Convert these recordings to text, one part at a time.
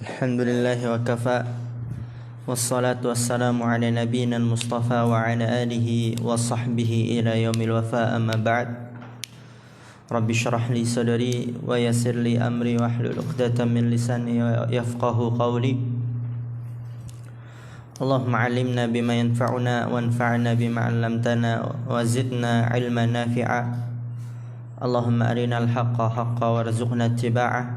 Alhamdulillahi wa kafa. Wassalatu wassalamu ala nabiyyina al-mustafa wa ala alihi wa sahbihi ila yaumil wafa, amma ba'd. Rabbi syrah li sadri wa yassir li amri wahlul 'uqdatam min lisani yafqahu qawli. Allahumma 'allimna bima yanfa'una wanfa'na bima 'allamtana wa zidna 'ilman nafi'a. Allahumma arinal haqqa haqqan warzuqna ittiba'ah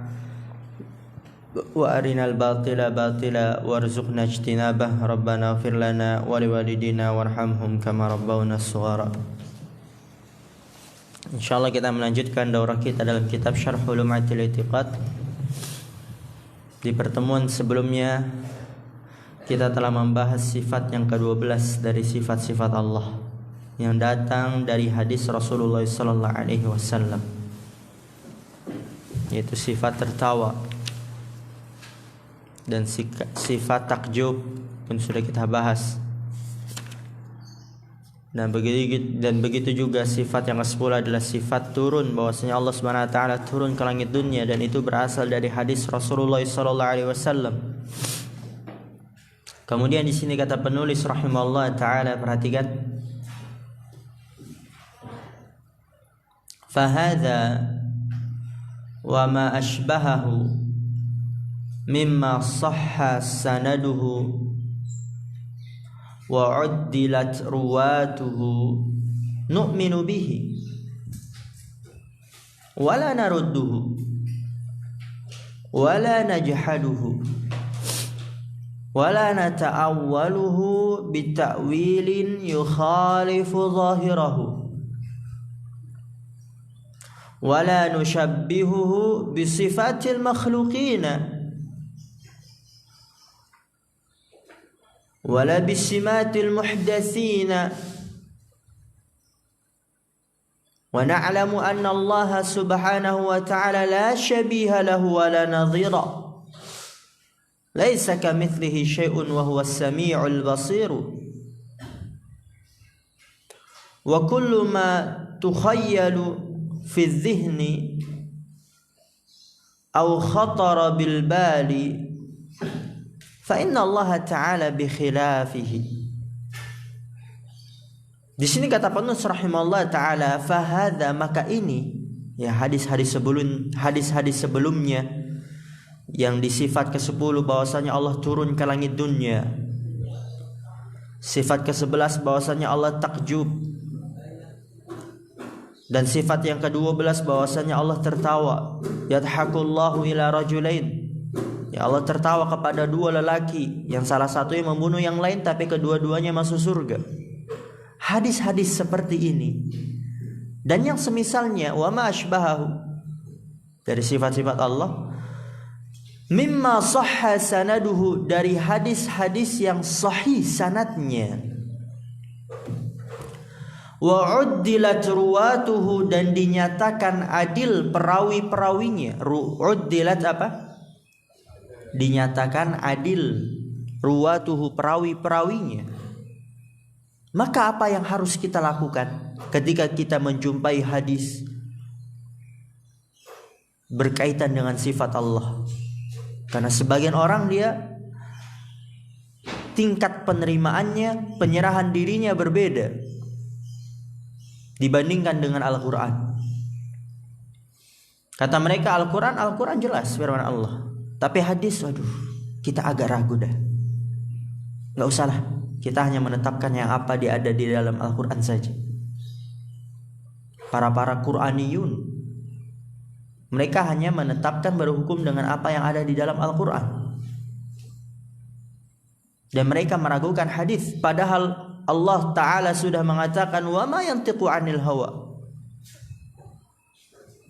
wa arinal batila batila warzuqna ijtinabah. Rabbana ighfir lana wa liwalidina warhamhum kama rabbawna shaghara. Insyaallah kita melanjutkan daurah kita dalam kitab Syarh Ulumatil I'tiqad. Di pertemuan sebelumnya kita telah membahas sifat yang ke-12 dari sifat-sifat Allah yang datang dari hadis Rasulullah sallallahu alaihi wasallam, yaitu sifat tertawa dan sifat takjub pun sudah kita bahas. Dan begitu juga sifat yang ke-10 adalah sifat turun, bahwasanya Allah Subhanahu wa taala turun ke langit dunia, dan itu berasal dari hadis Rasulullah sallallahu alaihi wasallam. Kemudian di sini kata penulis rahimahullah taala, perhatikan, fahadha wa ma ashbahahu mimma sahha sanaduhu wa uddilat ruwatuhu nu'minu bihi wa la narudduhu wa la najhaduhu wa la nata'awwaluhu bita'wilin yukhalifu zahirahu wa la nushabbihuhu bisifatil makhluqina wala bisimatil muhdatsina wa na'lamu anna Allah subhanahu wa ta'ala la shabiha lahu wa la nadhira laysa kamithlihi syai'un wa huwa as-sami'ul basir wa kullu ma tukhayyalu fi adh-dhihni aw khatara bil bali fa inna Allah ta'ala bi khilafihi. Di sini kata penulis rahimahullah taala, fahadha, maka ini, ya hadis-hadis sebelumnya yang di sifat ke-10 bahwasanya Allah turun ke langit dunia, sifat ke-11 bahwasanya Allah takjub, dan sifat yang ke-12 bahwasanya Allah tertawa, yadhakullahu ila rajulain, ya Allah tertawa kepada dua lelaki yang salah satunya membunuh yang lain tapi kedua-duanya masuk surga. Hadis-hadis seperti ini dan yang semisalnya, wa ma ashbahahu, dari sifat-sifat Allah, mimma sahha sanaduhu, dari hadis-hadis yang sahih sanadnya, wa uddilat ruwatuhu, dan dinyatakan adil perawi-perawinya. Uddilat apa? Dinyatakan adil, ruwatuhu, perawi-perawinya. Maka apa yang harus kita lakukan ketika kita menjumpai hadis berkaitan dengan sifat Allah? Karena sebagian orang dia tingkat penerimaannya, penyerahan dirinya berbeda dibandingkan dengan Al-Quran. Kata mereka Al-Quran jelas firman Allah, tapi hadis, waduh, kita agak ragu dah. Gak usahlah, kita hanya menetapkan yang apa ada di dalam Al-Quran saja. Para Quraniyun, mereka hanya menetapkan, berhukum dengan apa yang ada di dalam Al-Quran. Dan mereka meragukan hadis, padahal Allah Ta'ala sudah mengatakan, wa ma yantiqu 'anil hawa.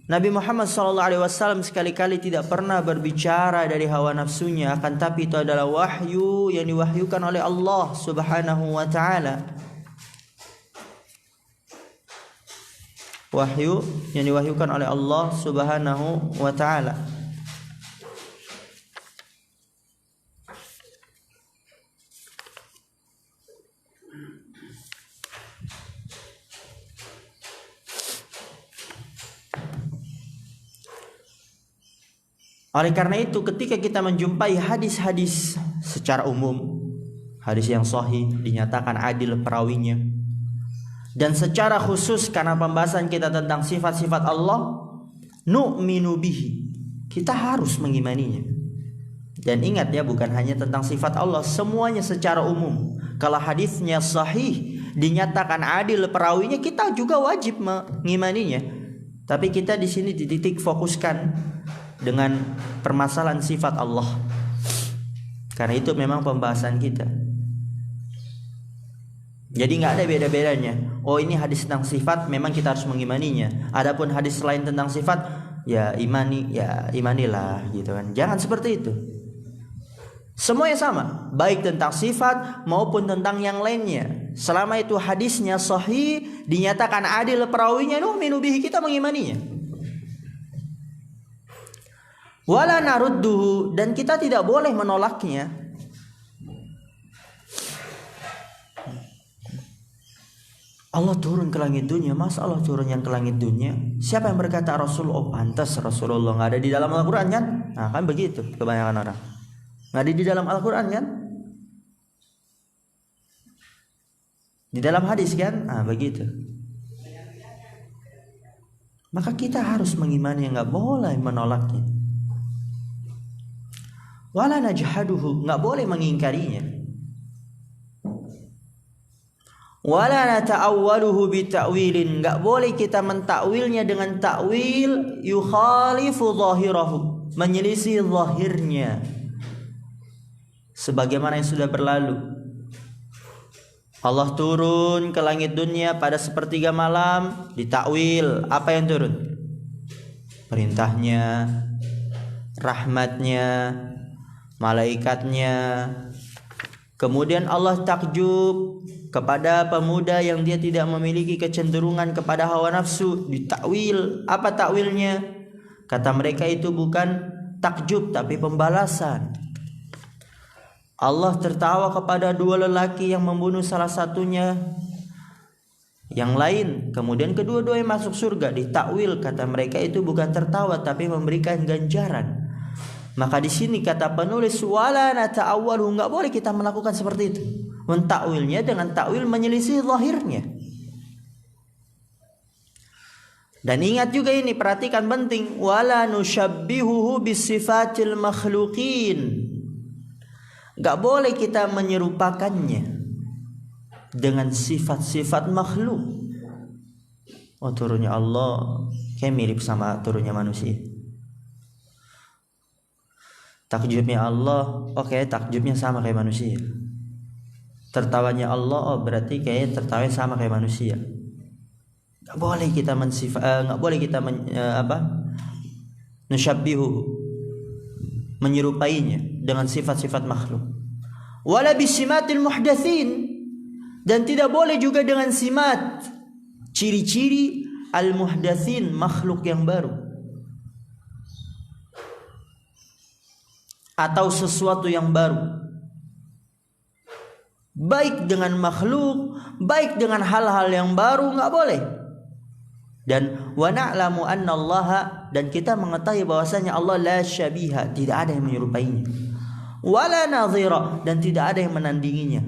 Nabi Muhammad SAW sekali-kali tidak pernah berbicara dari hawa nafsunya, akan tapi itu adalah wahyu yang diwahyukan oleh Allah Subhanahu wa ta'ala. Wahyu yang diwahyukan oleh Allah Subhanahu wa ta'ala. Oleh karena itu ketika kita menjumpai hadis-hadis secara umum, hadis yang sahih dinyatakan adil perawinya, dan secara khusus karena pembahasan kita tentang sifat-sifat Allah, nu'minu bihi, kita harus mengimaninya. Dan ingat ya, bukan hanya tentang sifat Allah, semuanya secara umum. Kalau hadisnya sahih dinyatakan adil perawinya, kita juga wajib mengimaninya. Tapi kita di sini titik fokuskan dengan permasalahan sifat Allah, karena itu memang pembahasan kita. Jadi nggak ada beda-bedanya. Oh, ini hadis tentang sifat, memang kita harus mengimaninya. Adapun hadis lain tentang sifat, ya imanilah gitu kan. Jangan seperti itu. Semuanya sama, baik tentang sifat maupun tentang yang lainnya. Selama itu hadisnya sahih, dinyatakan adil perawinya, nu'minu bihi, kita mengimaninya. Wala narudduhu, dan kita tidak boleh menolaknya. Allah turun ke langit dunia, masa Allah turun yang ke langit dunia? Siapa yang berkata Rasul? Oh pantas Rasulullah nggak ada di dalam Al-Quran kan? Nah kan begitu kebanyakan orang, nggak ada di dalam Al-Quran kan? Di dalam hadis kan? Nah begitu. Maka kita harus mengimani, nggak boleh menolaknya. Wala najhaduhu, nggak boleh mengingkarinya. Wala nata'awwaluhu bita'wilin, enggak boleh kita mentakwilnya dengan takwil yukhalifu zahirahu, menyelisih zahirnya. Sebagaimana yang sudah berlalu, Allah turun ke langit dunia pada sepertiga malam, ditakwil apa yang turun? Perintahnya, rahmatnya, malaikatnya. Kemudian Allah takjub kepada pemuda yang dia tidak memiliki kecenderungan kepada hawa nafsu, ditakwil. Apa takwilnya? Kata mereka itu bukan takjub tapi pembalasan. Allah tertawa kepada dua lelaki yang membunuh salah satunya yang lain, kemudian kedua-duanya masuk surga. Ditakwil, kata mereka itu bukan tertawa tapi memberikan ganjaran. Maka di sini kata penulis wala nata'awwalu, enggak boleh kita melakukan seperti itu. Mentakwilnya dengan takwil menyelisih zahirnya. Dan ingat juga ini, perhatikan penting, wala nusyabbihuhu bisifatil makhluqin. Enggak boleh kita menyerupakannya dengan sifat-sifat makhluk. Oh, turunnya Allah kayak mirip sama turunnya manusia. Takjubnya Allah, oke, takjubnya sama kayak manusia. Tertawanya Allah, oh berarti kayak tertawanya sama kayak manusia. Nggak boleh kita nggak boleh kita nusyabbihu, menyerupainya dengan sifat-sifat makhluk. Wala bisimatil muhdatsin, dan tidak boleh juga dengan simat, ciri-ciri al muhdatsin, makhluk yang baru, atau sesuatu yang baru, baik dengan makhluk, baik dengan hal-hal yang baru, nggak boleh. Dan wa na'lamu annallaha, dan kita mengetahui bahwasanya Allah la syabiha, tidak ada yang menyerupainya, wala nadhira, dan tidak ada yang menandinginya.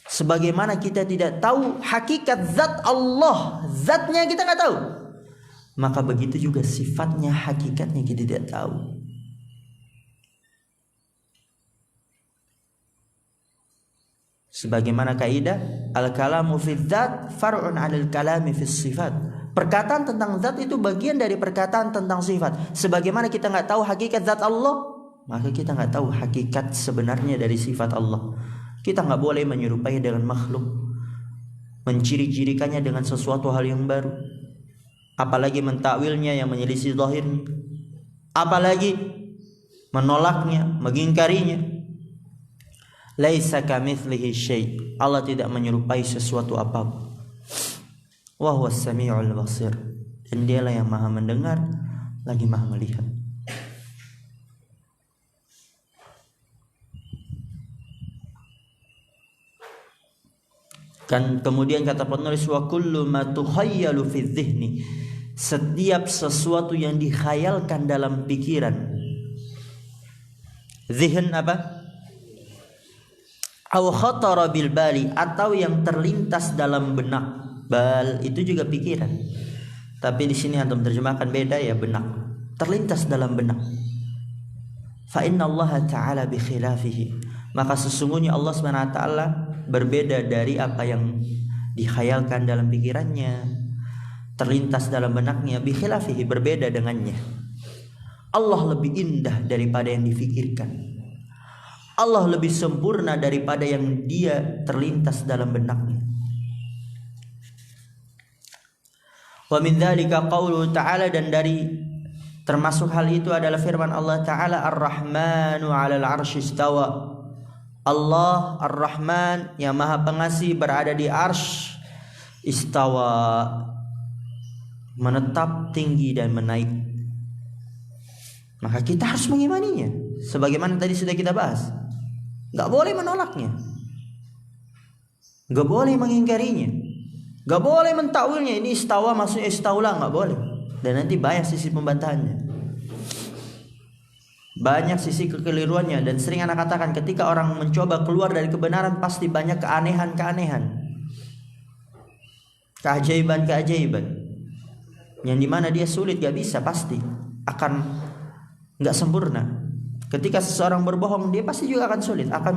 Sebagaimana kita tidak tahu hakikat zat Allah, zatnya kita nggak tahu, maka begitu juga sifatnya, hakikatnya kita tidak tahu. Sebagaimana kaidah al-kalamu fi dzat far'un 'anil kalami fi sifat. Perkataan tentang zat itu bagian dari perkataan tentang sifat. Sebagaimana kita nggak tahu hakikat zat Allah, maka kita nggak tahu hakikat sebenarnya dari sifat Allah. Kita nggak boleh menyerupai dengan makhluk, menciri-cirikannya dengan sesuatu hal yang baru, apalagi mentakwilnya yang menyelisih zahirnya, apalagi menolaknya, mengingkarinya. Laisa kamitslihi syai', Allah tidak menyerupai sesuatu apapun. Wa huwas samiul basir, dan dialah yang maha mendengar lagi maha melihat. Kan kemudian kata penulis wa kullu ma tukhayyalu fi dzihni, setiap sesuatu yang dikhayalkan dalam pikiran. Zihn apa? Aw khatara bil bali, atau yang terlintas dalam benak. Bal itu juga pikiran. Tapi di sini antum terjemahkan beda ya, benak. Terlintas dalam benak. Fa inna Allah ta'ala bi khilafihi. Maka sesungguhnya Allah SWT berbeda dari apa yang dikhayalkan dalam pikirannya, terlintas dalam benaknya. Bi khilafihi, berbeda dengannya. Allah lebih indah daripada yang difikirkan. Allah lebih sempurna daripada yang dia terlintas dalam benaknya. Wa min dzalika qauluhu ta'ala, dan dari termasuk hal itu adalah firman Allah Ta'ala, Ar-Rahmanu 'alal 'arsy istawa. Allah Ar-Rahman yang Maha Pengasih berada di arsy, istawa, menetap tinggi dan menaik. Maka kita harus mengimaninya, sebagaimana tadi sudah kita bahas. Gak boleh menolaknya, gak boleh mengingkarinya, gak boleh mentakwilnya. Ini istawa maksudnya istaula, gak boleh. Dan nanti banyak sisi pembantahannya, banyak sisi kekeliruannya. Dan sering anak katakan, ketika orang mencoba keluar dari kebenaran, pasti banyak keanehan-keanehan, keajaiban-keajaiban, yang dimana dia sulit, gak bisa, pasti akan gak sempurna. Ketika seseorang berbohong, dia pasti juga akan sulit, akan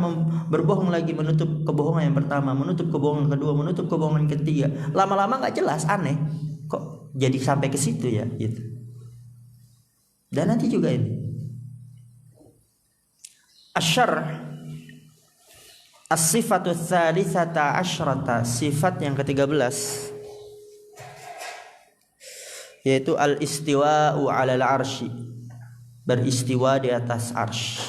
berbohong lagi, menutup kebohongan yang pertama, menutup kebohongan kedua, menutup kebohongan ketiga. Lama-lama nggak jelas, aneh, kok jadi sampai ke situ ya, gitu. Dan nanti juga ini asyarh as-sifatu tsalitsata asyrata, sifat yang ke-13, yaitu al-istiwa'u 'alal 'arsy, beristiwa di atas arsy.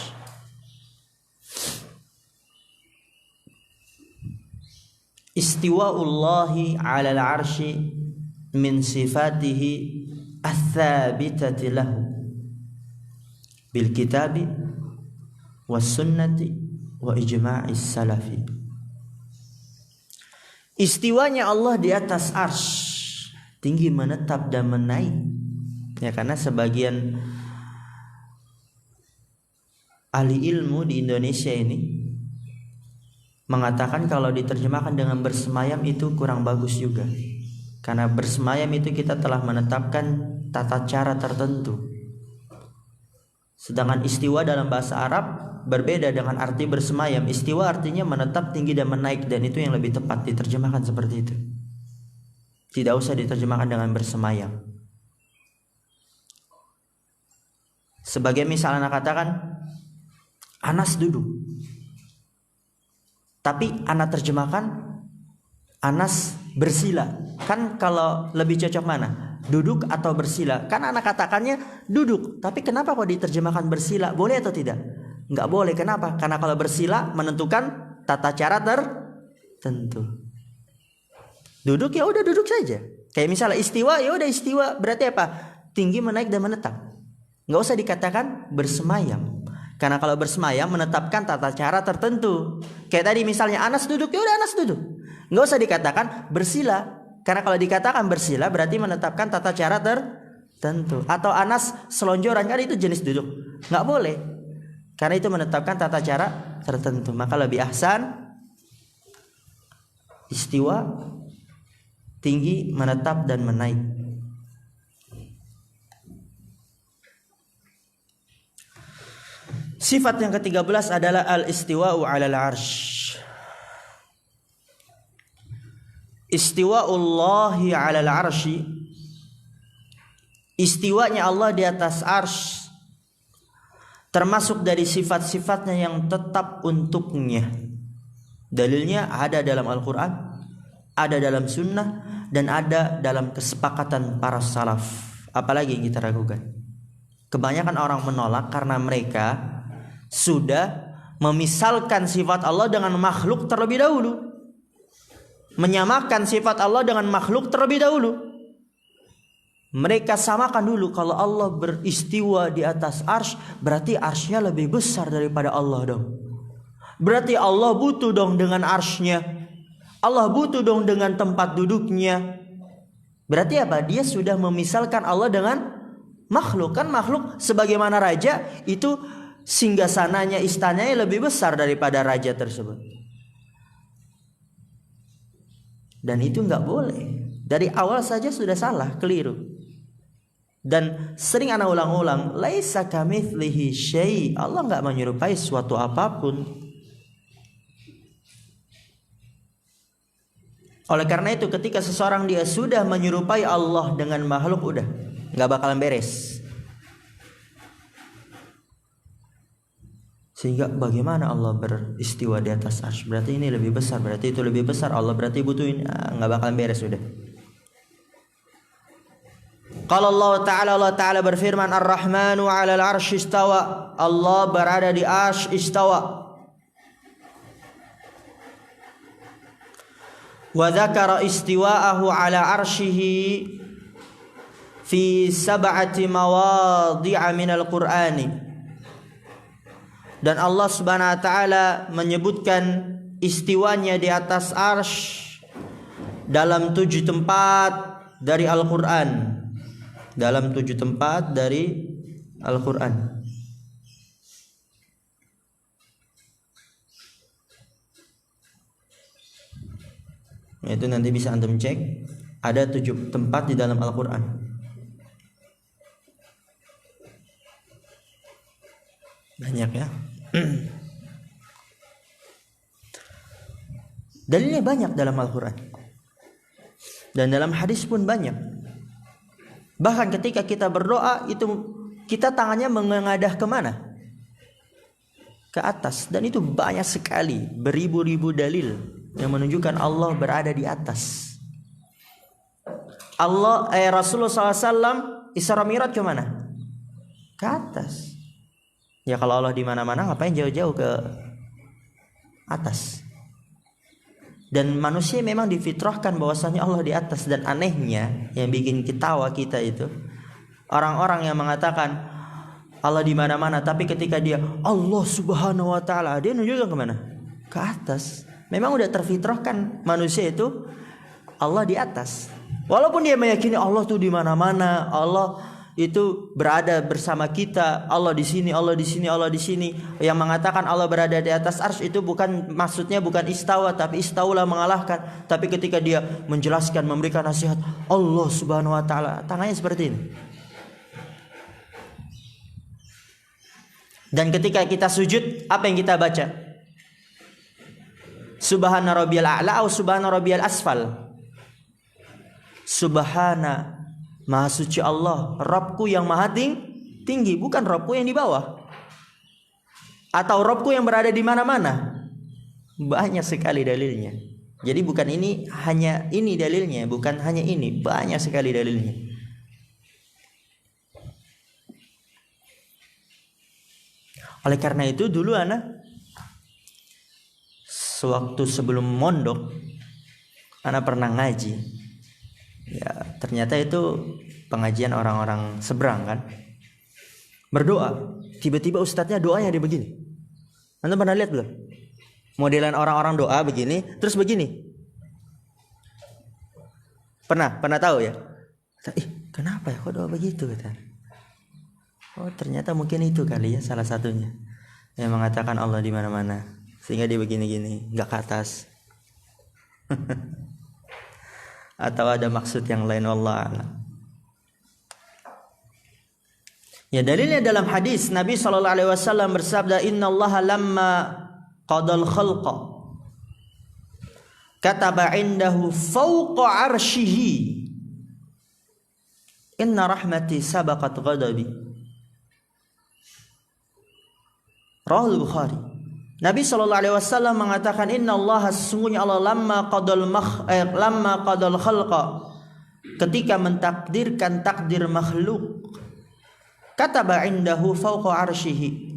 Istiwa'ullahi 'alal arsy min sifatihi ats-tsabitati lahu bil kitabi was sunnati wa ijma'is salafi. Istiwanya Allah di atas arsy, tinggi, menetap dan menaik. Ya, karena sebagian ahli ilmu di Indonesia ini mengatakan kalau diterjemahkan dengan bersemayam itu kurang bagus juga. Karena bersemayam itu kita telah menetapkan tata cara tertentu. Sedangkan istiwa dalam bahasa Arab berbeda dengan arti bersemayam. Istiwa artinya menetap, tinggi dan menaik, dan itu yang lebih tepat diterjemahkan seperti itu. Tidak usah diterjemahkan dengan bersemayam. Sebagai misal anak katakan, Anas duduk, tapi anak terjemahkan Anas bersila. Kan kalau lebih cocok mana? Duduk atau bersila? Kan anak katakannya duduk, tapi kenapa kok diterjemahkan bersila? Boleh atau tidak? Enggak boleh. Kenapa? Karena kalau bersila menentukan tata cara tertentu. Duduk ya udah duduk saja. Kayak misalnya istiwa, ya udah istiwa, berarti apa? Tinggi, menaik dan menetap. Enggak usah dikatakan bersemayam. Karena kalau bersemayam menetapkan tata cara tertentu. Kayak tadi misalnya Anas duduk, ya udah Anas duduk. Nggak usah dikatakan bersila. Karena kalau dikatakan bersila berarti menetapkan tata cara tertentu. Atau Anas selonjoran, kan itu jenis duduk. Nggak boleh. Karena itu menetapkan tata cara tertentu. Maka lebih ahsan istiwa, tinggi, menetap dan menaik. Sifat yang ke-13 adalah al-istiwa'u 'alal 'arsy. Istiwa'ullahi 'alal 'arsy, istiwanya Allah di atas arsy, termasuk dari sifat-sifatnya yang tetap untuknya. Dalilnya ada dalam Al-Quran, ada dalam sunnah, dan ada dalam kesepakatan para salaf. Apalagi yang kita ragukan? Kebanyakan orang menolak karena mereka sudah memisalkan sifat Allah dengan makhluk terlebih dahulu, menyamakan sifat Allah dengan makhluk terlebih dahulu. Mereka samakan dulu, kalau Allah beristiwa di atas arsy, berarti arsy-nya lebih besar daripada Allah dong. Berarti Allah butuh dong dengan arsy-nya. Allah butuh dong dengan tempat duduknya. Berarti apa? Dia sudah memisalkan Allah dengan makhluk. Kan makhluk sebagaimana raja itu singgasananya, istananya lebih besar daripada raja tersebut. Dan itu nggak boleh. Dari awal saja sudah salah, keliru. Dan sering ana ulang-ulang, laisa kamitslihi syai'. Allah nggak menyerupai suatu apapun. Oleh karena itu ketika seseorang dia sudah menyerupai Allah dengan makhluk, udah nggak bakalan beres. Sehingga bagaimana Allah beristiwa di atas arsy? Berarti ini lebih besar, berarti itu lebih besar. Allah berarti butuh ini, nggak bakalan beres udah. Kalau Allah Ta'ala berfirman, Ar-Rahmanu 'alal 'arsy istawa. Allah berada di arsy istawa. Wa dzakara istiwa'ahu 'ala 'arsyihi fi sab'ati mawadhi'a minal Qur'ani. Dan Allah Subhanahu wa taala menyebutkan istiwanya di atas arsy dalam 7 tempat dari Al-Qur'an. Dalam 7 tempat dari Al-Quran. Itu nanti bisa antum cek. Ada 7 tempat di dalam Al-Quran. Banyak ya. Dalilnya banyak dalam Al-Quran. Dan dalam hadis pun banyak. Bahkan ketika kita berdoa itu kita tangannya mengadah kemana? Ke atas. Dan itu banyak sekali, beribu-ribu dalil yang menunjukkan Allah berada di atas. Rasulullah SAW Isra Mi'raj ke mana? Ke atas. Ya kalau Allah di mana-mana, ngapain jauh-jauh ke atas? Dan manusia memang difitrahkan bahwasanya Allah di atas. Dan anehnya yang bikin ketawa kita itu orang-orang yang mengatakan Allah di mana-mana, tapi ketika dia Allah Subhanahu wa taala, dia nunjukkan kemana? Ke atas. Memang udah terfitrahkan manusia itu Allah di atas. Walaupun dia meyakini Allah tuh di mana-mana, Allah itu berada bersama kita, Allah di sini, Allah di sini, Allah di sini. Yang mengatakan Allah berada di atas arsy itu bukan maksudnya bukan istawa, tapi istaulah mengalahkan. Tapi ketika dia menjelaskan, memberikan nasihat, Allah Subhanahu wa taala, tangannya seperti ini. Dan ketika kita sujud, apa yang kita baca? Subhana rabbiyal a'la atau subhana rabbiyal asfal? Subhana, maha suci Allah, Rabbku yang maha tinggi, bukan Rabbku yang di bawah. Atau Rabbku yang berada di mana-mana. Banyak sekali dalilnya. Jadi bukan ini, hanya ini dalilnya, bukan hanya ini, banyak sekali dalilnya. Oleh karena itu dulu sewaktu sebelum mondok pernah ngaji. Ya, ternyata itu pengajian orang-orang seberang kan. Berdoa, tiba-tiba ustadznya doanya dia begini. Anda pernah lihat belum? Modelan orang-orang doa begini, terus begini. Pernah tahu ya? Kenapa ya kok doa begitu kata? Oh, ternyata mungkin itu kali ya salah satunya. Yang mengatakan Allah di mana-mana. Sehingga dia begini-gini, enggak ke atas. Atau ada maksud yang lain, wallahu a'lam. Ya, dalilnya dalam hadis Nabi SAW bersabda, innallaha lamma qadal khalqa kataba indahu fawqa arsyihi inna rahmati sabaqat ghadabi. Rawahul Bukhari. Nabi SAW mengatakan, Inna Allah, sesungguhnya Allah lamma qadal khalqa, ketika mentakdirkan takdir makhluk, kataba indahu fawqa arsyihi,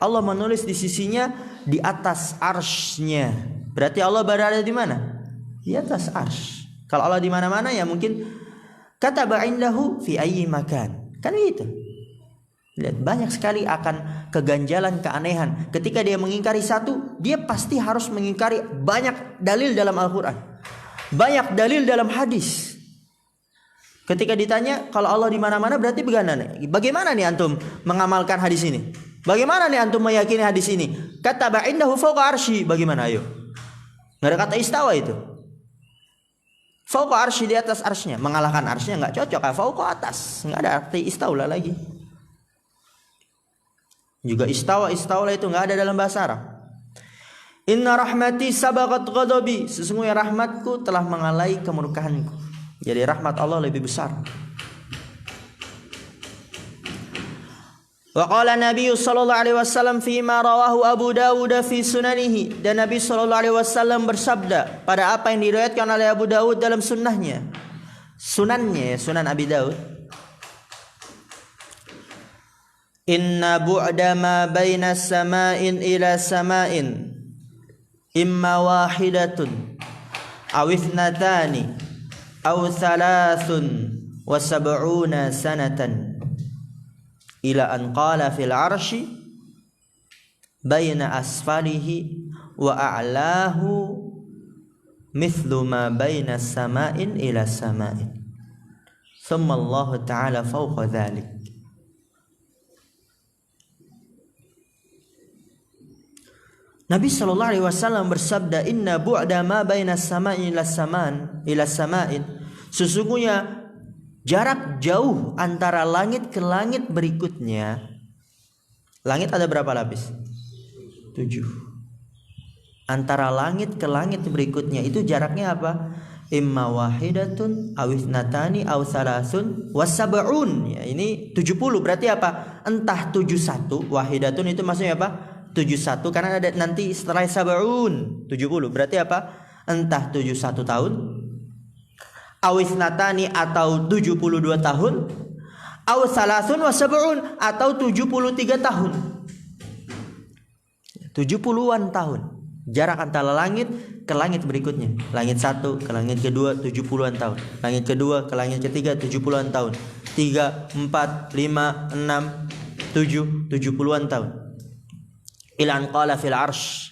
Allah menulis di sisinya di atas arsy-Nya. Berarti Allah berada di mana? Di atas arsy. Kalau Allah di mana-mana ya mungkin kataba indahu fi ayyi makan. Kan gitu. Lihat, banyak sekali akan keganjalan, keanehan. Ketika dia mengingkari satu, dia pasti harus mengingkari banyak dalil dalam Al-Quran, banyak dalil dalam hadis. Ketika ditanya kalau Allah di mana-mana berarti bagaimana nih antum mengamalkan hadis ini? Bagaimana nih antum meyakini hadis ini? Kataba indahu fawqa arsy. Bagaimana ayo? Enggak ada kata istawa itu. Fawqa arsy di atas arsy-nya, mengalahkan arsy-nya enggak cocok. Fawqa atas, enggak ada arti istaula lagi. Juga istawa itu enggak ada dalam bahasa Arab. Inna rahmati sabaqat ghadabi. Sesungguhnya rahmatku telah mengalahi kemurkaanku. Jadi rahmat Allah lebih besar. Wa qala Nabi sallallahu alaihi wasallam fi ma rawahu Abu Dawud fi sunanihi. Dan Nabi sallallahu alaihi wasallam bersabda pada apa yang diriwayatkan oleh Abu Dawud dalam sunnahnya. Sunannya, Sunan Abi Dawud. Inna bu'da ma baina sama'in ila sama'in imma wahidatun aw ithnatani aw thalathun wa sab'una sanatan ila an qala fil arsy baina asfalihi wa a'lahu mithlu ma baina sama'in ila sama'in thumma Allah ta'ala fawqa dhalik. Nabi sallallahu alaihi wasallam bersabda, inna bu'da ma baina sama'in ila sama'in. Sesungguhnya jarak jauh antara langit ke langit berikutnya. Langit ada berapa lapis? 7. Antara langit ke langit berikutnya itu jaraknya apa? Imma wahidatun aw ithnatani aw thalathun wasab'un. Ya, ini 70 berarti apa? Entah 71, wahidatun itu maksudnya apa? 71 karena ada nanti setelah sab'un 70 berarti apa? Entah 71 tahun awisnatani atau 72 tahun aw salasun wa sab'un atau 73 tahun. 70-an tahun jarak antara langit ke langit berikutnya. Langit satu ke langit kedua 70-an tahun. Langit kedua ke langit ketiga 70-an tahun. 3, 4, 5, 6, 7 70-an tahun. Ilan qala fil arsh.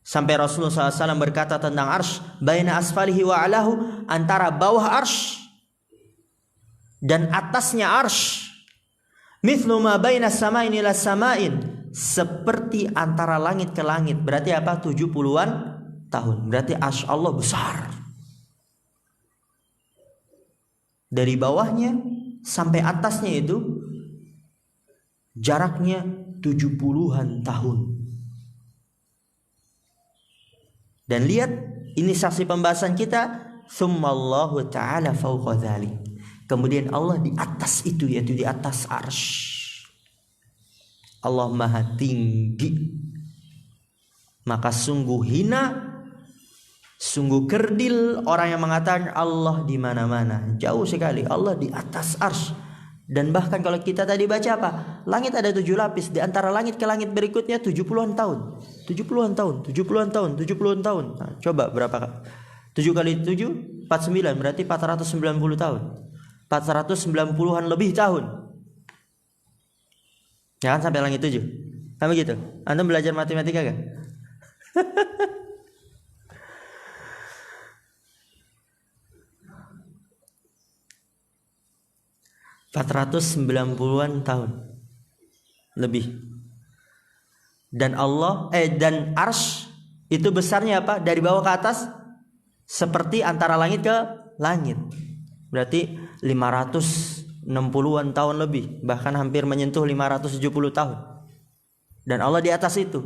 Sampai Rasulullah SAW berkata tentang arsh, baina asfalihi wa alahu, antara bawah arsh dan atasnya arsh, mithlu ma baina sama'in ila sama'in, seperti antara langit ke langit. Berarti apa? 70-an tahun. Berarti arsh Allah besar. Dari bawahnya sampai atasnya itu jaraknya 70-an tahun. Dan lihat, ini saksi pembahasan kita, tsummallahu ta'ala fawqa dzalik. Kemudian Allah di atas itu, yaitu di atas arsy. Allah maha tinggi. Maka sungguh hina, sungguh kerdil orang yang mengatakan Allah di mana-mana. Jauh sekali, Allah di atas arsy. Dan bahkan kalau kita tadi baca apa? Langit ada 7 lapis. Di antara langit ke langit berikutnya 70-an tahun. 70-an tahun, 70-an tahun, 70-an tahun. Nah, coba berapa? 7 kali 7 49, berarti 490 tahun. 490-an lebih tahun. Jangan sampai langit 7. Sama gitu. Anda belajar matematika gak? 490-an tahun lebih. Dan dan arsy itu besarnya apa? Dari bawah ke atas seperti antara langit ke langit. Berarti 560-an tahun lebih, bahkan hampir menyentuh 570 tahun. Dan Allah di atas itu.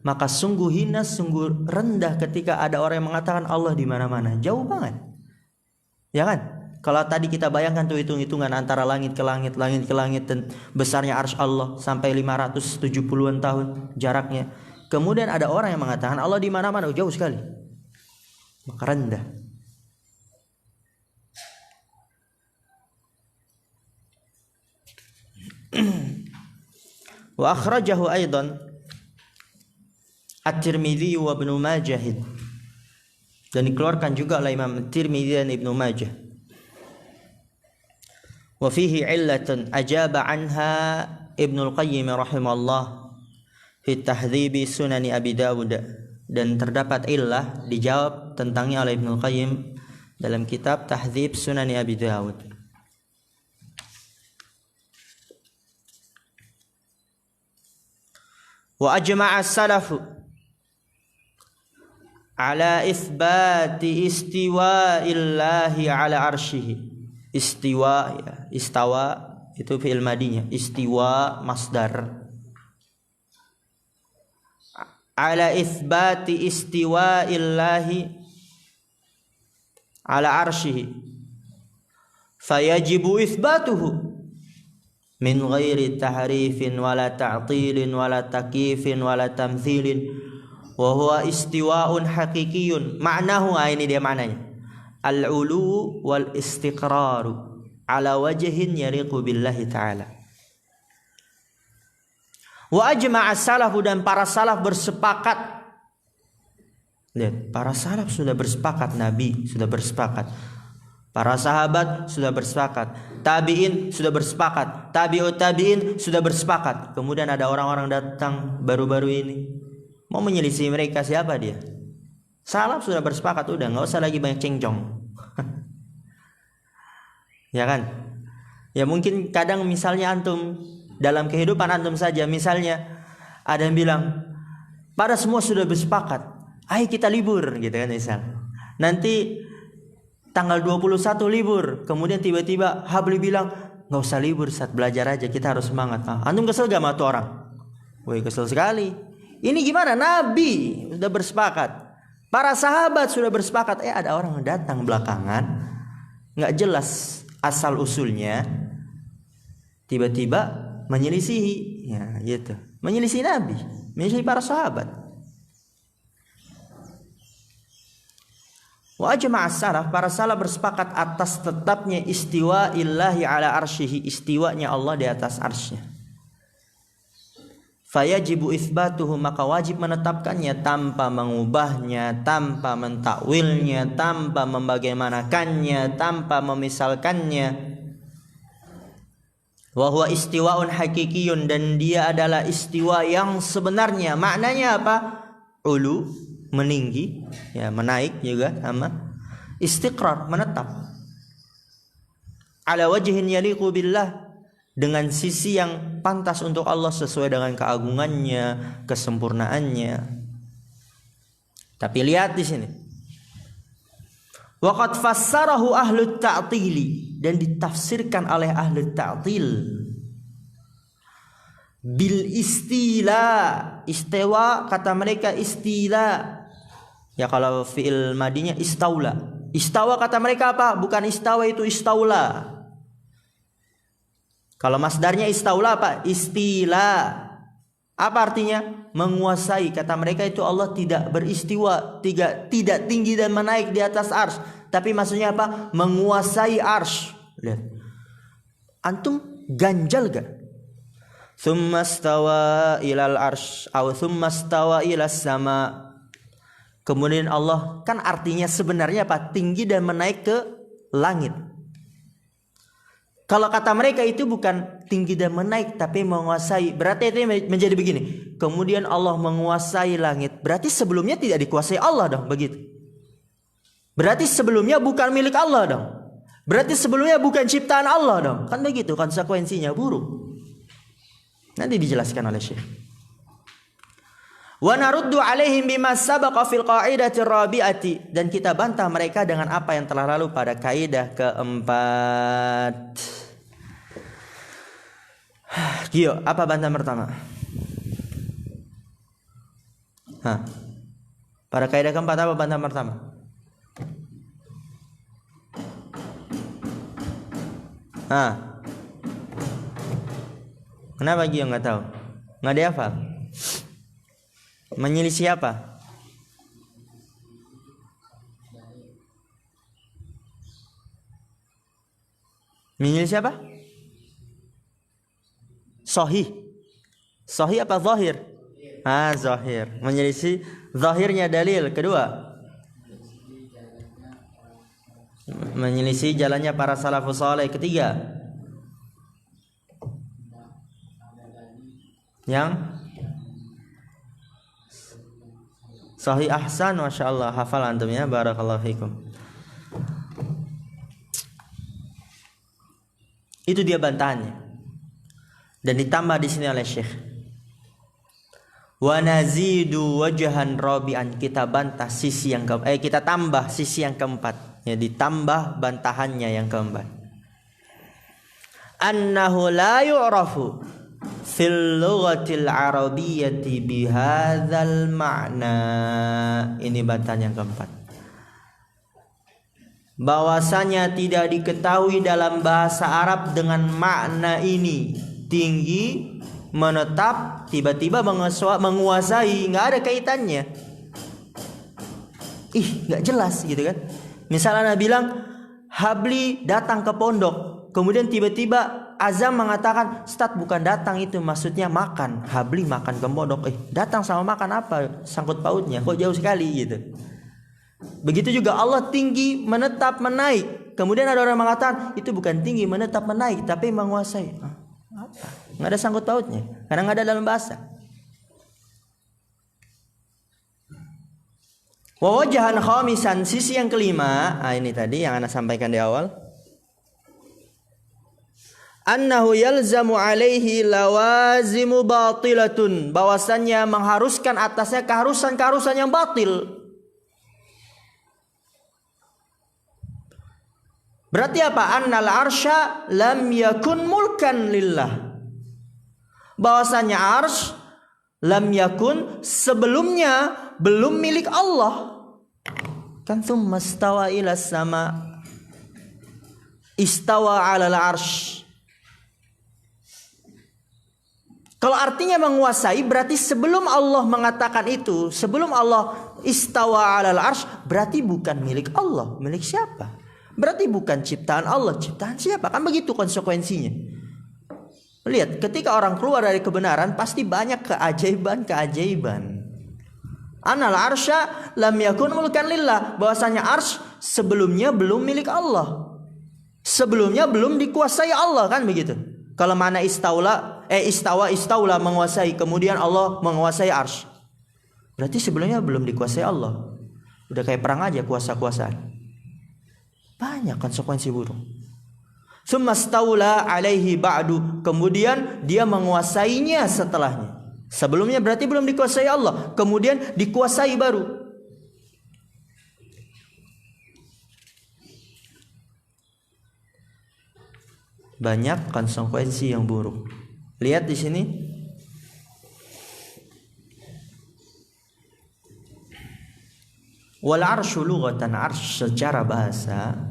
Maka sungguh hina, sungguh rendah ketika ada orang yang mengatakan Allah di mana-mana. Jauh banget. Ya kan? Kalau tadi kita bayangkan tuh hitung-hitungan antara langit ke langit dan besarnya arsy Allah sampai 570-an tahun jaraknya. Kemudian ada orang yang mengatakan Allah di mana-mana, jauh sekali. Maka rendah. Wa akhrajahu aidan At-Tirmidzi wa Ibnu Majah. Dan dikeluarkan juga oleh Imam Tirmidzi dan Ibnu Majah. Wa fihi illatun ajaba anha Ibnu Qayyim rahimahullah fi tahdhib Sunan Abi Dawud. Dan terdapat illah dijawab tentangnya oleh Ibnu Qayyim dalam kitab Tahdzib Sunan Abi Dawud. Wa ajma'a as-salafu ala itsbati istiwa'illahi ala arsyihi. Istiwa, ya, istawa itu fi'il madinya, istiwa masdar. Ala itsbati istiwa'illahi ala arsyihi fayajibu itsbatuhu min ghairi tahrifin wala ta'tilin wala takyifin wala tamthilin wa huwa istiwa'un haqiqiyyun. Ma'nahu, ini dia maknanya, al-ulu wal istiqraru ala wajhin yariqu billahi ta'ala. Wa ajma'a salafu, dan para salaf bersepakat. Lihat, para salaf sudah bersepakat, Nabi sudah bersepakat, para sahabat sudah bersepakat, tabi'in sudah bersepakat, tabi'ut tabi'in sudah bersepakat. Kemudian ada orang-orang datang baru-baru ini mau menyelisih mereka. Siapa dia? Salaf sudah bersepakat, udah nggak usah lagi banyak cengcong. Ya kan? Ya mungkin kadang misalnya antum dalam kehidupan antum saja, misalnya ada yang bilang pada semua sudah bersepakat, ayo kita libur gitu kan, misal nanti tanggal 21 libur, kemudian tiba-tiba Habli bilang nggak usah libur, saat belajar aja, kita harus semangat. Antum kesel gak sama tuh orang? Woi, kesel sekali. Ini gimana? Nabi sudah bersepakat, para sahabat sudah bersepakat, ada orang datang belakangan nggak jelas asal usulnya, tiba-tiba menyelisihi, ya gitu, menyelisih Nabi, menyelisih para sahabat. Wa ajma'as salaf, para salaf bersepakat atas tetapnya istiwa illahi ala arsyihi, istiwanya Allah di atas arsy-Nya. Fayajibu itsbatuhu, maka wajib menetapkannya tanpa mengubahnya, tanpa mentakwilnya, tanpa membagaimanakannya, tanpa memisalkannya. Wa huwa istiwa'un haqiqiyyun, dan dia adalah istiwa yang sebenarnya. Maknanya apa? Ulu, meninggi, ya menaik juga, sama istiqrar, menetap. Ala wajhin yaliqu billah, dengan sisi yang pantas untuk Allah sesuai dengan keagungannya, kesempurnaannya. Tapi lihat di sini. Waqad fassarahu ahlut ta'tili, dan ditafsirkan oleh ahlut ta'til bil istila. Istiwa kata mereka istila. Ya kalau fi'il madinya istaula. Istawa kata mereka apa? Bukan istawa, itu istaula. Kalau masdarnya istaula apa? Istila. Apa artinya? Menguasai. Kata mereka itu Allah tidak beristiwa, tidak tinggi dan menaik di atas arsy. Tapi maksudnya apa? Menguasai arsy. Lihat. Antum ganjal gak? Tsumma stawa ilal arsy aw tsumma stawa ilas sama. Kemudian Allah, kan artinya sebenarnya apa? Tinggi dan menaik ke langit. Kalau kata mereka itu bukan tinggi dan menaik, tapi menguasai. Berarti itu menjadi begini. Kemudian Allah menguasai langit. Berarti sebelumnya tidak dikuasai Allah dong, begitu. Berarti sebelumnya bukan milik Allah dong. Berarti sebelumnya bukan ciptaan Allah dong. Kan begitu konsekuensinya, buruk. Nanti dijelaskan oleh Syekh. Wa naruddu alaihim bima sabaqa fil qa'idati rabi'ati, dan kita bantah mereka dengan apa yang telah lalu pada kaidah keempat. Gio, apa bantahan pertama? Pada kaidah keempat apa bantahan pertama? Kenapa Gio nggak tahu? Nggak ada hafal? Menyelisih apa? Menyelisih apa? Sahih. Sahih apa zahir? Zahir. Menyelisih zahirnya dalil. Kedua, menyelisih jalannya para salafus saleh. Ketiga, yang sahih ahsan, masya Allah, hafal antum ya, barakallahu fikum. Itu dia bantahannya. Dan ditambah di sini oleh Syekh. Wa nazidu wajhan rabi'an, kita bantah sisi yang kita tambah sisi yang keempat. Ya, ditambah bantahannya yang keempat. Annahu la yu'rafu fil lughatil arabiyyati bihadzal ma'na. Ini bantahan yang keempat. Bahwasanya tidak diketahui dalam bahasa Arab dengan makna ini, tinggi, menetap, tiba-tiba menguasai, nggak ada kaitannya. Nggak jelas gitu kan. Misalnya Anda bilang Habli datang ke pondok, kemudian tiba-tiba Azam mengatakan, Ustaz bukan datang itu, maksudnya makan. Habli makan ke pondok. Datang sama makan apa sangkut pautnya? Kok jauh sekali gitu. Begitu juga Allah tinggi, menetap, menaik. Kemudian ada orang mengatakan itu bukan tinggi, menetap, menaik, tapi menguasai. Apa? Nggak ada sangkut pautnya, karena nggak ada dalam bahasa. Wa wajhan khamisan, sisi yang kelima. Ini tadi yang Anda sampaikan di awal. Annahu yalzamu alaihi lawazimu batilatun, bahwasannya mengharuskan atasnya keharusan-keharusan yang batil. Berarti apa? Annal arsya lam yakun mulkan lillah. Bahwasanya arsy lam yakun sebelumnya belum milik Allah. Kan tsumma istawa ila sama, istawa 'alal arsy. Kalau artinya menguasai, berarti sebelum Allah mengatakan itu, sebelum Allah istawa 'alal arsy, berarti bukan milik Allah. Milik siapa? Berarti bukan ciptaan Allah. Ciptaan siapa? Kan begitu konsekuensinya. Lihat, ketika orang keluar dari kebenaran, pasti banyak keajaiban-keajaiban. Anal arsya lam yakun mulkan lillah, bahwasanya arsy sebelumnya belum milik Allah. Sebelumnya belum dikuasai Allah, kan begitu. Kalau mana istawa menguasai, kemudian Allah menguasai arsy. Berarti sebelumnya belum dikuasai Allah. Udah kayak perang aja, kuasa-kuasaan. Banyak konsekuensi buruk. Tsumma staula alaihi ba'du, kemudian dia menguasainya setelahnya. Sebelumnya berarti belum dikuasai Allah, kemudian dikuasai baru. Banyak konsekuensi yang buruk. Lihat di sini. Wal arsyu lughatan, arsy secara bahasa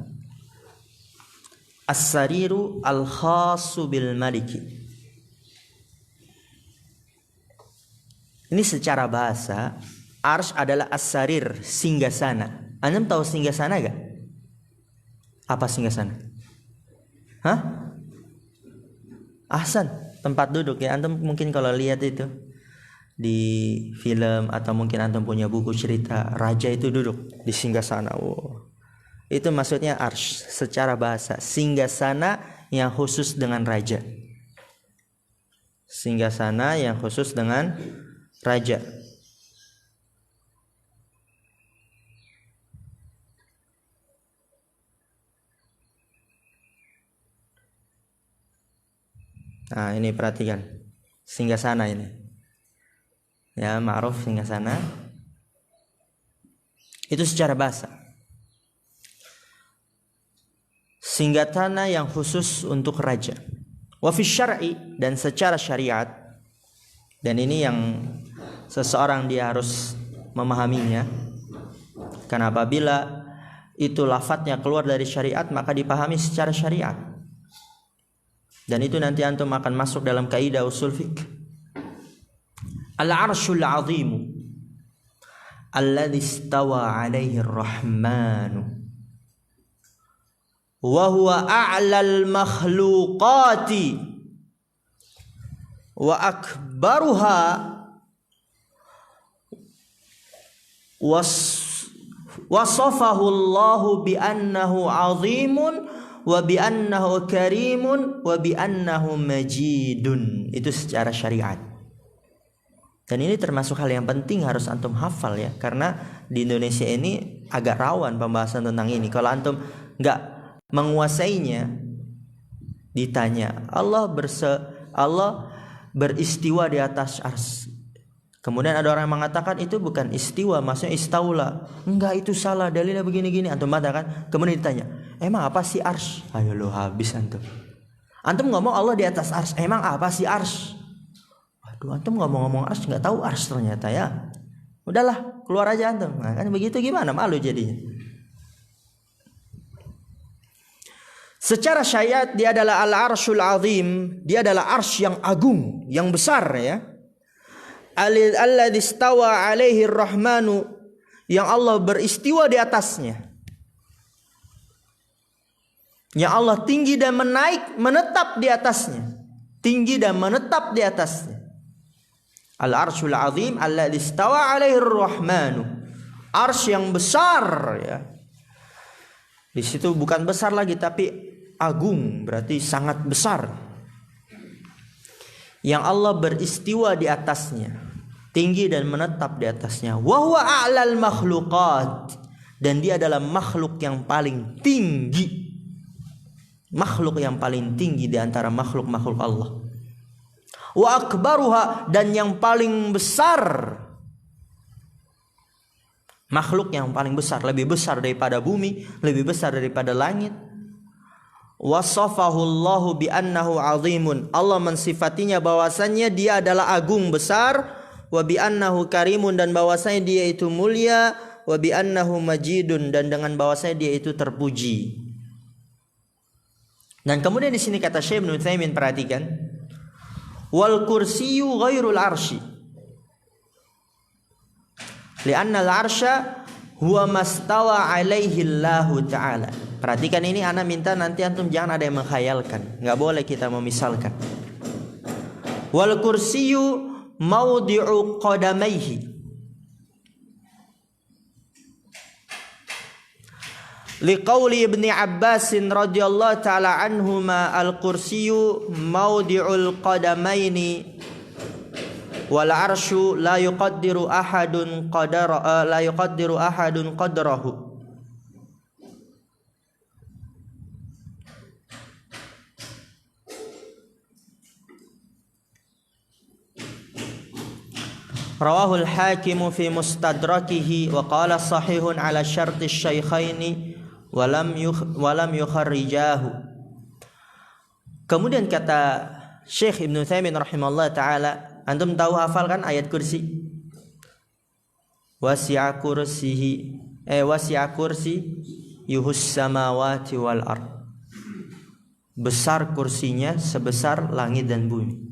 as-sariru al-khassu bil maliki. Ini secara bahasa arsy adalah as-sarir, singgasana. Antum tahu singgasana gak? Apa singgasana? Ahsan, tempat duduk ya. Antum mungkin kalau lihat itu di film atau mungkin antum punya buku cerita, raja itu duduk di singgasana. Itu maksudnya arsy secara bahasa, singgasana yang khusus dengan raja. Singgasana yang khusus dengan raja. Nah, ini perhatikan. Singgasana ini. Ya, ma'ruf singgasana. Itu secara bahasa. Singgasana yang khusus untuk raja. Wa fi syar'i, dan secara syariat. Dan ini yang seseorang dia harus memahaminya. Karena apabila itu lafadznya keluar dari syariat, maka dipahami secara syariat. Dan itu nanti antum akan masuk dalam kaidah usul fiqh. Al-arshul azimu alladhi istawa alaihi ar-rahmanu wa huwa a'lal makhluqati wa akbaruha wasafahu Allahu bi annahu azimun wa bi annahu karimun wa bi annahu majidun. Itu secara syariat. Dan ini termasuk hal yang penting harus antum hafal ya, karena di Indonesia ini agak rawan pembahasan tentang ini. Kalau antum nggak menguasainya, Ditanya, Allah beristiwa di atas arsy. Kemudian ada orang yang mengatakan itu bukan istiwa, maksudnya istaula. Enggak, itu salah, dalilnya begini-gini. Antum baca kan? Kemudian ditanya, emang apa sih arsy? Ayo lo habis antum. Antum ngomong Allah di atas arsy, emang apa sih arsy? Waduh, antum ngomong arsy, nggak tahu arsy ternyata ya. Udahlah, keluar aja antum. Nah, kan begitu gimana? Malu jadinya. Secara syariat dia adalah al-arsyul azim, dia adalah arsy yang agung, yang besar ya. Alladzi istawa alaihi ar-rahmanu, yang Allah beristiwa di atasnya. Yang Allah tinggi dan menetap di atasnya. Tinggi dan menetap di atasnya. Al-arsyul azim alladzi istawa alaihi ar-rahmanu. Arsy yang besar ya. Di situ bukan besar lagi tapi agung, berarti sangat besar. Yang Allah beristiwa di atasnya, tinggi dan menetap di atasnya. Wa huwa a'lal makhluqat, dan dia adalah makhluk yang paling tinggi. Makhluk yang paling tinggi di antara makhluk-makhluk Allah. Wa akbaruha, dan yang paling besar. Makhluk yang paling besar, lebih besar daripada bumi, lebih besar daripada langit. Wasafahu Allahu bi annahu azimun, Allah mensifatinya bahwasannya dia adalah agung besar. Wa bi annahu karimun, dan bahwasanya dia itu mulia. Wa bi annahu majidun, dan dengan bahwasanya dia itu terpuji. Dan kemudian di sini kata Syekh Ibnu Utsaimin, perhatikan, wal kursiyyu ghairul arsy, li'anna al-arsya huwa mastawa alaihi Allah Ta'ala. Perhatikan ini, ana minta nanti antum jangan ada yang menghayalkan, nggak boleh kita memisalkan. Wal kursiyyu mawdi'u qadamaihi, liqauli Ibni Abbas radhiyallahu ta'ala anhuma, al-kursiyyu mawdi'ul qadamaini wal arsyu la yuqaddiru ahadun qadrahu. Rawahul Hakim fi mustadrakihi wa qala sahihun ala syarti syaikhaini wa lam yukharrijahu. Kemudian kata Syekh Ibnu Utsaimin rahimahullah taala, antum tahu hafal kan ayat kursi? Wasi'a kursi yuhus samawati wal ard. Besar kursinya sebesar langit dan bumi.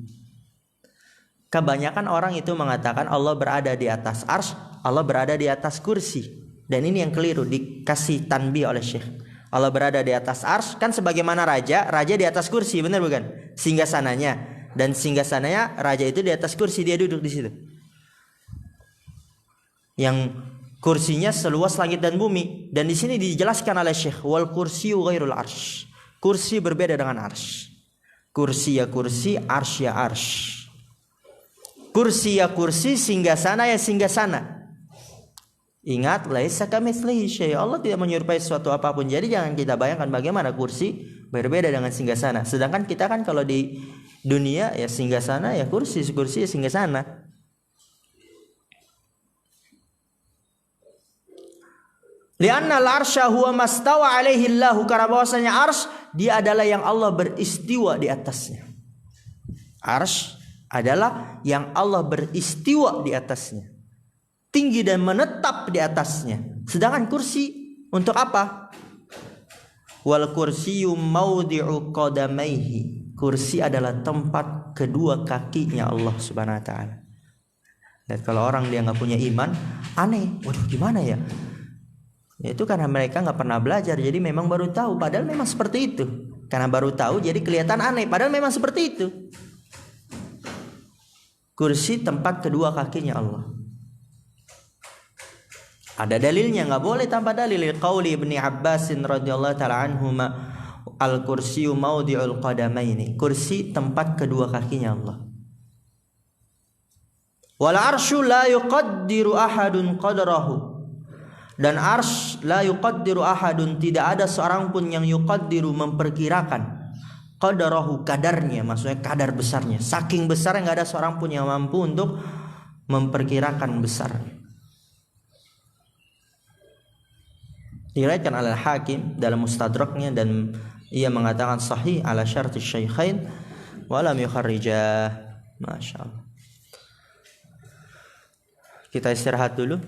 Kebanyakan orang itu mengatakan Allah berada di atas arsy, Allah berada di atas kursi. Dan ini yang keliru, dikasih tanbih oleh Syekh. Allah berada di atas arsy, kan sebagaimana raja di atas kursi, benar bukan? Singgasananya. Dan singgasananya raja itu di atas kursi, dia duduk di situ. Yang kursinya seluas langit dan bumi. Dan di sini dijelaskan oleh Syekh, wal kursiyyu ghairul arsy. Kursi berbeda dengan arsy. Kursi ya kursi, arsy ya arsy. Kursi ya kursi, singgasana ya singgasana. Ingat, laisa kamitslihi syai'. Allah tidak menyerupai sesuatu apapun. Jadi jangan kita bayangkan bagaimana kursi berbeda dengan singgasana. Sedangkan kita kan kalau di dunia ya singgasana ya kursi ya singgasana. Lianna al-arsya huwa mastawa alaihi Allah, karena bahwasanya arsy dia adalah yang Allah beristiwa di atasnya. Arsy adalah yang Allah beristiwa di atasnya, tinggi dan menetap di atasnya. Sedangkan kursi untuk apa? Wal kursiyyu mawdi'u qadamaihi, kursi adalah tempat kedua kakinya Allah Subhanahu wa taala. Dan kalau orang dia nggak punya iman, aneh, waduh gimana ya? Itu karena mereka nggak pernah belajar, jadi memang baru tahu. Padahal memang seperti itu. Karena baru tahu, jadi kelihatan aneh. Padahal memang seperti itu. Kursi tempat kedua kakinya Allah. Ada dalilnya, nggak boleh tanpa dalil. Qauli Ibni Abbas radhiyallahu taala anhuma, al-kursiyyu mawdi'ul qadamaini. Kursi tempat kedua kakinya Allah. Wal arsyu la yuqaddiru ahadun qadrahu. Dan arsy la yuqaddiru ahadun, tidak ada seorang pun yang yuqaddiru memperkirakan, qadarahu, kadarnya, maksudnya kadar besarnya, saking besarnya nggak ada seorang pun yang mampu untuk memperkirakan besarnya. Diriwayatkan oleh Hakim dalam Mustadraknya dan ia mengatakan sahih ala syarti syaikhain wa lam yukharrijah. Masyaallah. Kita istirahat dulu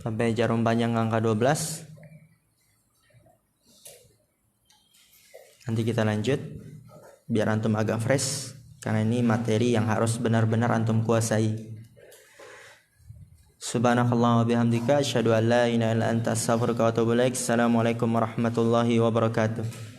sampai jarum panjang angka 12. Nanti kita lanjut biar antum agak fresh, karena ini materi yang harus benar-benar antum kuasai. Subhanakallah wa bihamdika asyhadu an la ilaha illa anta astaghfiruka wa atubu ilaik. Assalamualaikum warahmatullahi wabarakatuh.